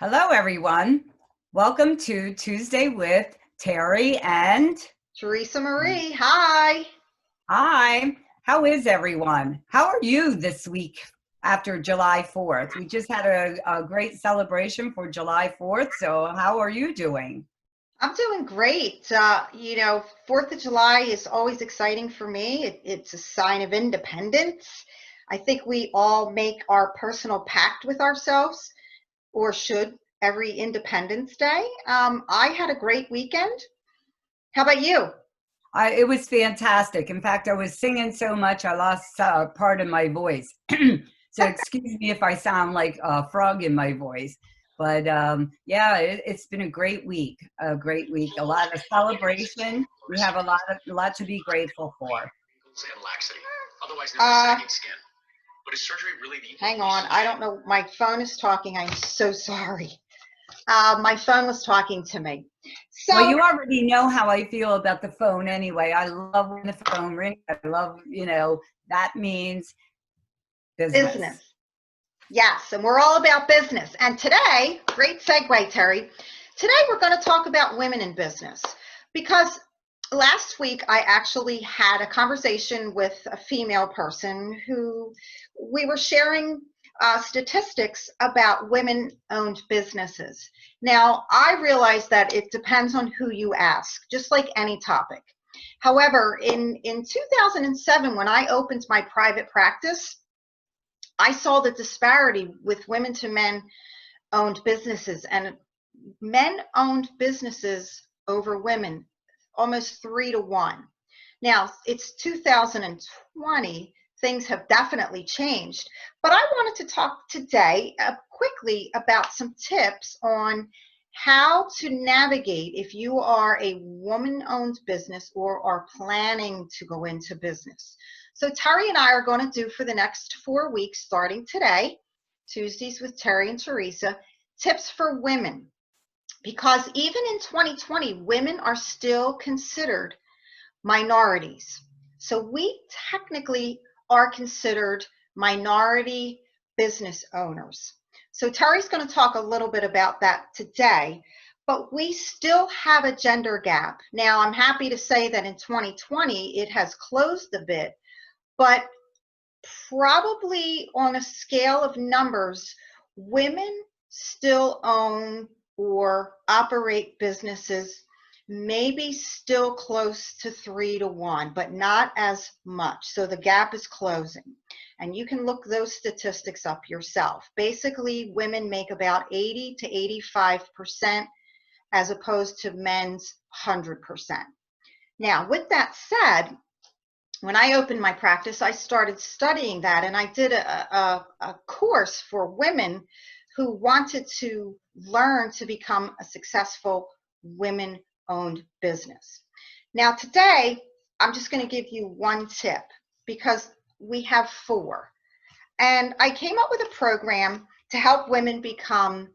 Hello, everyone. Welcome to Tuesday with Terry and Theresa Marie, hi. I. How is everyone? How are you this week after July 4th? We just had a great celebration for July 4th. So, how are you doing? I'm doing great. 4th of July is always exciting for me. It's a sign of independence. I think we all make our personal pact with ourselves, or should, every Independence Day. I had a great weekend. How about you? It was fantastic. In fact, I was singing so much I lost part of my voice. So, excuse me if I sound like a frog in my voice. But yeah, it's been a great week. A great week. A lot of celebration. We have a lot to be grateful for. And laxity, otherwise known as sagging skin. But is surgery really the hang on, I don't know. My phone is talking. I'm so sorry. My phone was talking to me. Well, So you already know how I feel about the phone anyway. I love when the phone rings. I love, that means business. business. Yes, and we're all about business. And today, great segue, Terry. Today we're going to talk about women in business because last week I actually had a conversation with a female person who we were sharing statistics about women-owned businesses. Now, I realize that it depends on who you ask, just like any topic. However, in 2007, when I opened my private practice, I saw the disparity with women to men owned businesses and men owned businesses over women, almost 3 to 1. Now it's 2020, things have definitely changed, but I wanted to talk today quickly about some tips on how to navigate if you are a woman-owned business or are planning to go into business. So Terry and I are going to do for the next 4 weeks, starting today, Tuesdays with Terry and Theresa, tips for women. Because even in 2020, women are still considered minorities. So we technically are considered minority business owners. So Terry's going to talk a little bit about that today, but we still have a gender gap. Now, I'm happy to say that in 2020, it has closed a bit, but probably on a scale of numbers, women still own or operate businesses maybe still close to 3 to 1, but not as much. So the gap is closing. And you can look those statistics up yourself. Basically, women make about 80 to 85% as opposed to men's 100%. Now, with that said, when I opened my practice, I started studying that, and I did a course for women who wanted to learn to become a successful women-owned business. Now, today, I'm just going to give you one tip because we have 4. And I came up with a program to help women become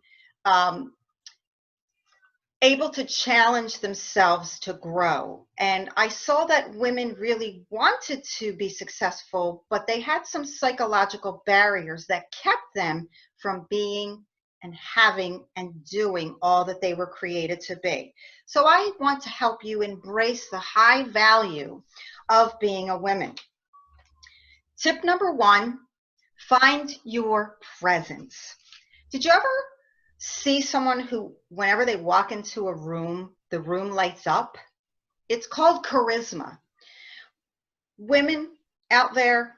able to challenge themselves to grow. And I saw that women really wanted to be successful, but they had some psychological barriers that kept them from being and having and doing all that they were created to be. So I want to help you embrace the high value of being a woman. Tip number 1, find your presence. Did you ever see someone who, whenever they walk into a room, the room lights up? It's called charisma. Women out there,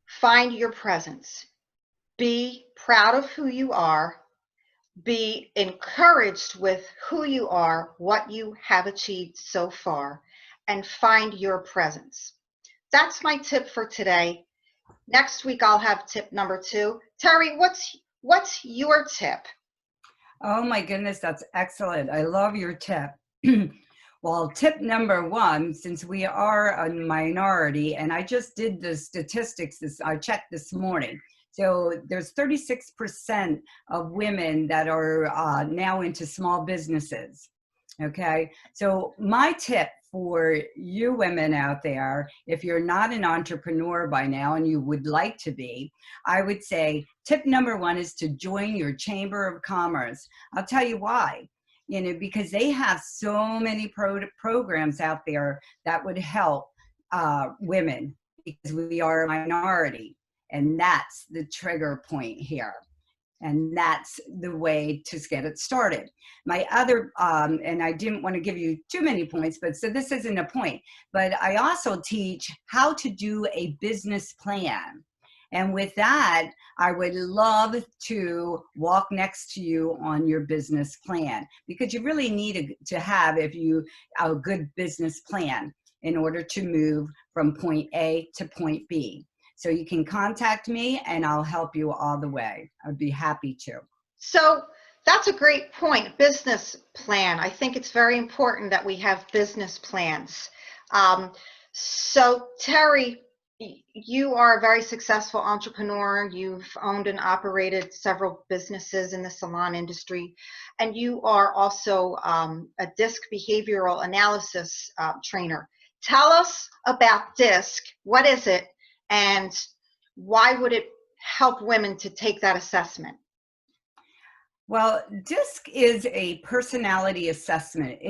find your presence. Be proud of who you are. Be encouraged with who you are, what you have achieved so far, and find your presence. That's my tip for today. Next week, I'll have tip number 2. Terry, what's your tip? Oh my goodness, that's excellent. I love your tip. Well, tip number 1, since we are a minority, and I just did the statistics, I checked this morning. So there's 36% of women that are now into small businesses. Okay, so my tip for you women out there, if you're not an entrepreneur by now and you would like to be, I would say tip number one is to join your Chamber of Commerce. I'll tell you why. Because they have so many programs out there that would help women, because we are a minority. And that's the trigger point here. And that's the way to get it started. My other, and I didn't want to give you too many points, but so this isn't a point, but I also teach how to do a business plan. And with that, I would love to walk next to you on your business plan, because you really need to have a good business plan in order to move from point A to point B. So you can contact me and I'll help you all the way. I'd be happy to. So that's a great point, business plan. I think it's very important that we have business plans. So Teri, you are a very successful entrepreneur. You've owned and operated several businesses in the salon industry, and you are also a DISC behavioral analysis trainer. Tell us about DISC. What is it, and why would it help women to take that assessment? Well, DISC is a personality assessment.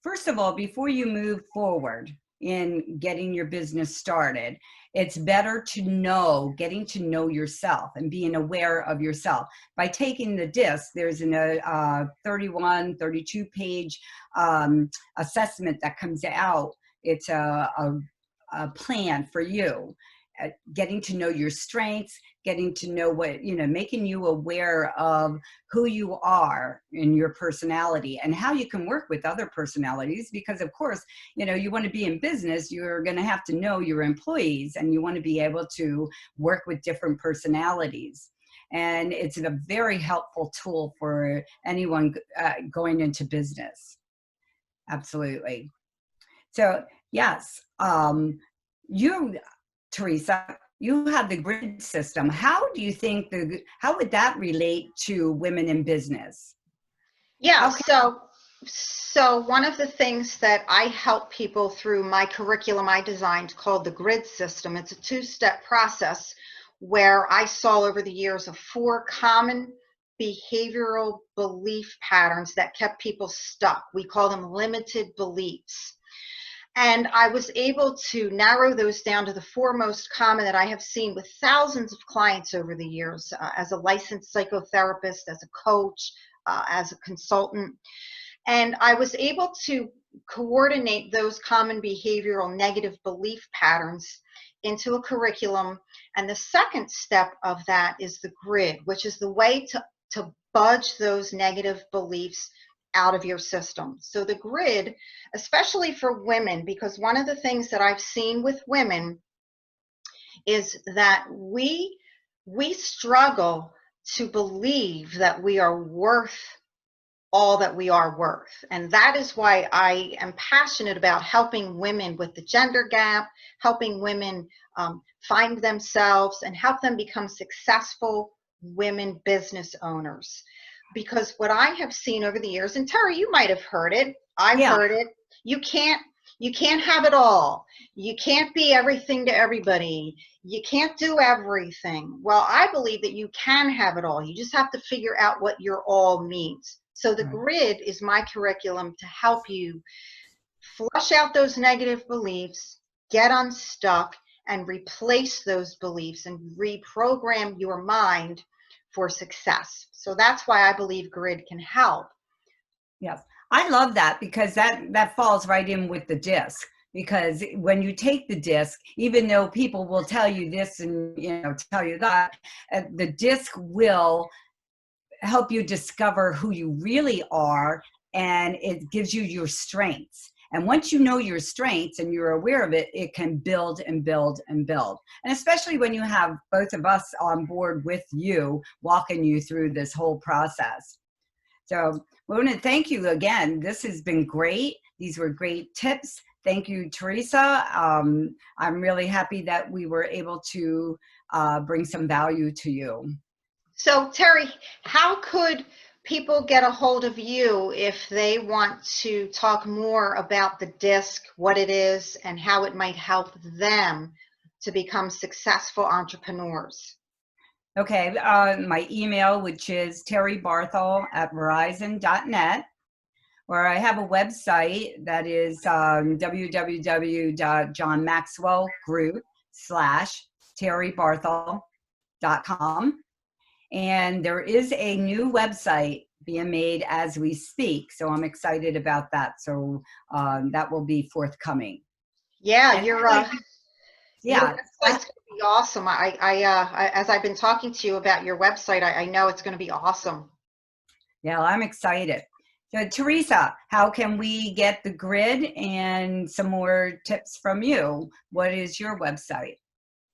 First of all, before you move forward in getting your business started, it's better to getting to know yourself and being aware of yourself. By taking the DISC, there's a 31, 32 page assessment that comes out. It's a plan for you. Getting to know your strengths, getting to know making you aware of who you are in your personality and how you can work with other personalities. Because of course, you want to be in business, you're going to have to know your employees, and you want to be able to work with different personalities. And it's a very helpful tool for anyone going into business. Absolutely. So yes, Theresa, you have the grid system. How do you think how would that relate to women in business? Yeah, so one of the things that I help people through my curriculum I designed called the grid system. It's a two-step process where I saw over the years of 4 common behavioral belief patterns that kept people stuck. We call them limited beliefs. And I was able to narrow those down to the 4 most common that I have seen with thousands of clients over the years as a licensed psychotherapist, as a coach, as a consultant. And I was able to coordinate those common behavioral negative belief patterns into a curriculum. And the second step of that is the grid, which is the way to budge those negative beliefs out of your system. So the grid, especially for women, because one of the things that I've seen with women is that we struggle to believe that we are worth all that we are worth. And that is why I am passionate about helping women with the gender gap, helping women find themselves and help them become successful women business owners. Because what I have seen over the years, and Teri, you might have heard it, I've heard it, you can't have it all. You can't be everything to everybody. You can't do everything. Well, I believe that you can have it all. You just have to figure out what your all means. So the grid is my curriculum to help you flush out those negative beliefs, get unstuck, and replace those beliefs and reprogram your mind for success. So that's why I believe grid can help. Yes, I love that, because that falls right in with the DISC. Because when you take the DISC, even though people will tell you this and tell you that, the DISC will help you discover who you really are, and it gives you your strengths. And once you know your strengths and you're aware of it, it can build and build and build. And especially when you have both of us on board with you, walking you through this whole process. So we want to thank you again. This has been great. These were great tips. Thank you, Theresa. I'm really happy that we were able to bring some value to you. So Teri, how could people get a hold of you if they want to talk more about the DISC, what it is, and how it might help them to become successful entrepreneurs? Okay, my email, which is terrybarthel@verizon.net, or I have a website that is www.johnmaxwellgroup/terrybarthel.com. And there is a new website being made as we speak. So I'm excited about that. So that will be forthcoming. Yeah, And your yeah, website's going to be awesome. As I've been talking to you about your website, I know it's going to be awesome. yeah, I'm excited. So Theresa, how can we get the grid and some more tips from you? What is your website?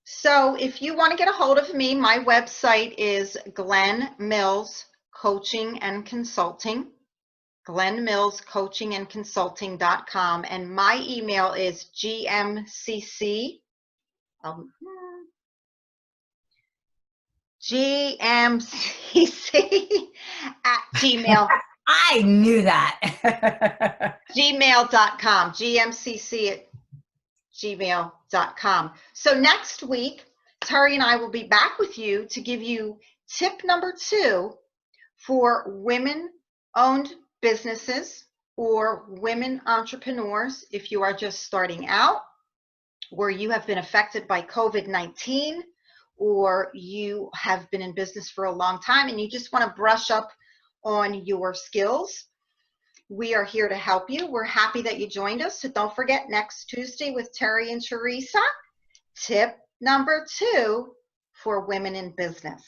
So if you want to get a hold of me, my website is Glenn Mills Coaching and Consulting, glennmillscoachingandconsulting.com, and my email is gmcc, um, gmcc at gmail. I knew that. gmail.com, gmcc at gmail.com. So next week, Teri and I will be back with you to give you tip number 2 for women-owned businesses or women entrepreneurs if you are just starting out, or you have been affected by COVID-19, or you have been in business for a long time and you just want to brush up on your skills. We are here to help you. We're happy that you joined us. So don't forget, next Tuesday with Teri and Theresa, tip number 2 for women in business.